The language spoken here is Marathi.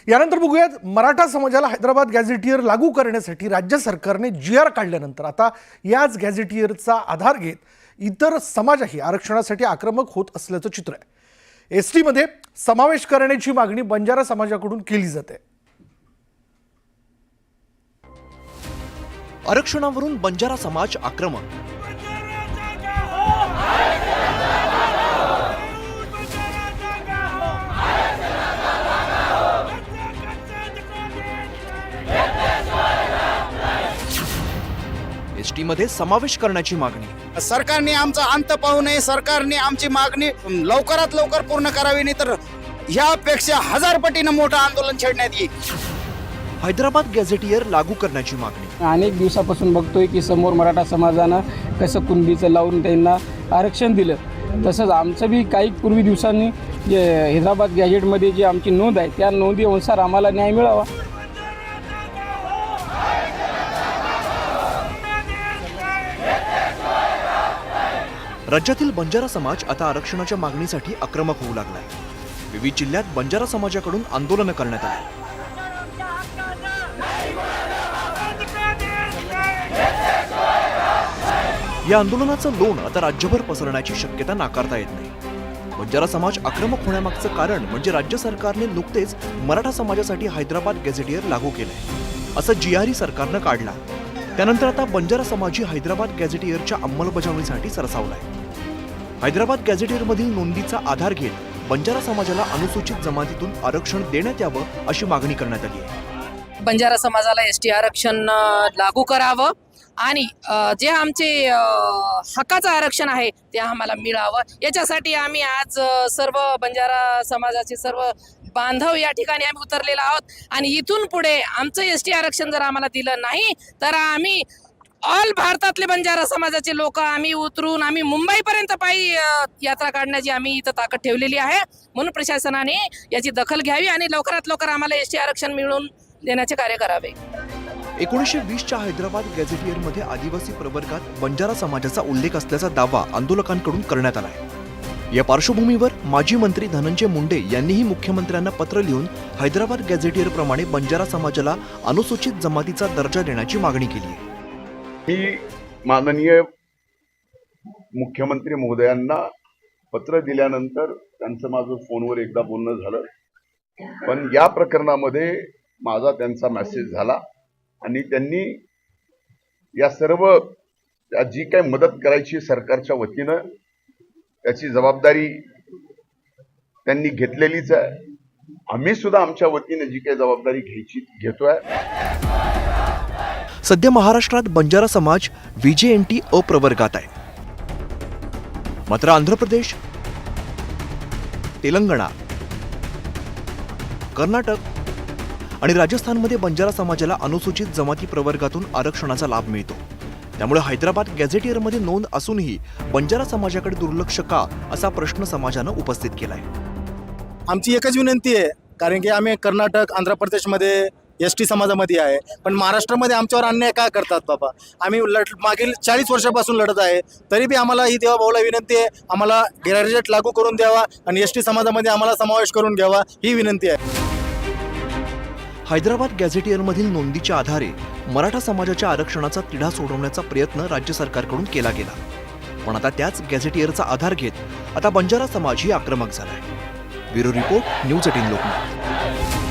यानंतर बघूयात मराठा समाजाला हैदराबाद गॅझेटियर लागू करण्यासाठी राज्य सरकारने GR काढल्यानंतर आता याच गॅझेटियरचा आधार घेत इतर समाजही आरक्षणासाठी आक्रमक होत असल्याचं चित्र आहे। ST मध्ये समावेश करण्याची मागणी बंजारा समाजाकडून केली जाते। आरक्षणावरून बंजारा समाज आक्रमक। ST मध्ये समावेश करण्याची मागणी। सरकारने आमचा अंत पाहू नये, सरकारने आमची मागणी लवकरात लवकर पूर्ण करावी, नाही तर यापेक्षा 1000 पटीनं मोठं आंदोलन छेडण्यात येईल। हैदराबाद गॅझेटियर लागू करण्याची मागणी। अनेक दिवसापासून बघतोय की समोर मराठा समाजानं कसं कुणबीचं लावून त्यांना आरक्षण दिलं, तसंच आमचं बी काही पूर्वी दिवसांनी जे हैदराबाद गॅझेटमध्ये जी आमची नोंद आहे त्या नोंदीनुसार आम्हाला न्याय मिळावा। राज्यातील बंजारा समाज आता आरक्षणाच्या मागणीसाठी आक्रमक होऊ लागलाय। विविध जिल्ह्यात बंजारा समाजाकडून आंदोलन करण्यात आले। या आंदोलनाचं लोण आता राज्यभर पसरण्याची शक्यता नाकारता येत नाही। बंजारा समाज आक्रमक होण्यामागचं कारण म्हणजे राज्य सरकारने नुकतेच मराठा समाजासाठी हैदराबाद गॅझेटियर लागू केलंय, असं GR सरकारनं काढला। त्यानंतर आता बंजारा समाजही हैदराबाद गॅझेटियरच्या अंमलबजावणीसाठी सरसावलाय। हैदराबाद गॅझेटियरमधील नोंदीचा आधार घेत बंजारा समाजाला अनुसूचित जमातीतून आरक्षण देण्यात यावं अशी मागणी करण्यात आली आहे। बंजारा समाजाला ST आरक्षण लागू करावं आणि जे आमचे हक्काचं आरक्षण आहे ते आम्हाला मिळावं, याच्यासाठी आम्ही आज सर्व बंजारा समाजाचे सर्व बांधव या ठिकाणी आम्ही उतरलेलो आहोत। आणि इथून पुढे आमचं ST आरक्षण जर आम्हाला दिलं नाही तर आम्ही ऑल भारतातले बंजारा समाजाचे लोक आम्ही उतरून आम्ही मुंबईपर्यंत पायी यात्रा काढण्याची आम्ही इथं ताकद ठेवलेली आहे। म्हणून प्रशासनाने याची दखल घ्यावी आणि लवकरात लवकर आम्हाला ST आरक्षण मिळवून देण्याचे कार्य करावे। 1920च्या हैदराबाद गॅझेटियरमध्ये आदिवासी प्रवर्गात बंजारा समाजाचा उल्लेख असल्याचा दावा आंदोलकांकडून करण्यात आलाय। या पार्श्वभूमीवर माजी मंत्री धनंजय मुंडे यांनीही मुख्यमंत्र्यांना पत्र लिहून हैदराबाद गॅझेटियर प्रमाणे बंजारा समाजाला अनुसूचित जमातीचा दर्जा देण्याची मागणी केली आहे। मी माननीय मुख्यमंत्री महोदयांना पत्र दिल्यानंतर त्यांचं माझं फोनवर एकदा बोलणं झालं, पण या प्रकरणामध्ये माझा त्यांचा मेसेज झाला आणि त्यांनी या सर्व जी काही मदत करायची सरकारच्या वतीनं त्याची जबाबदारी त्यांनी घेतलेलीच आहे। आम्ही सुद्धा आमच्या वतीने जी काही जबाबदारी घेतोय। सध्या महाराष्ट्रात बंजारा समाज VJNT अ प्रवर्गात आहे, मात्र आंध्र प्रदेश, तेलंगणा, कर्नाटक आणि राजस्थानमध्ये बंजारा समाजाला अनुसूचित जमाती प्रवर्गातून आरक्षणाचा लाभ मिळतो। त्यामुळे हैदराबाद गॅझेटियरमध्ये नोंद असूनही बंजारा समाजाकडे दुर्लक्ष का, असा प्रश्न समाजानं उपस्थित केलाय। आमची एकच विनंती आहे, कारण की आम्ही कर्नाटक, आंध्र प्रदेशमध्ये ST समाजामध्ये आहे, पण महाराष्ट्रामध्ये आमच्यावर अन्याय का करतात बाबा? आम्ही मागील 40 वर्षापासून लढत आहे, तरी बी आम्हाला ही देवाभाऊला विनंती आहे, आम्हाला गॅझेट लागू करून द्यावा आणि ST समाजामध्ये आम्हाला समावेश करून घ्यावा, ही विनंती आहे। हैदराबाद गॅझेटियरमधील नोंदीच्या आधारे मराठा समाजाच्या आरक्षणाचा तिढा सोडवण्याचा प्रयत्न राज्य सरकारकडून केला गेला, पण आता त्याच गॅझेटियरचा आधार घेत आता बंजारा समाजही आक्रमक झालाय। Bureau report, news 18 Lokmat.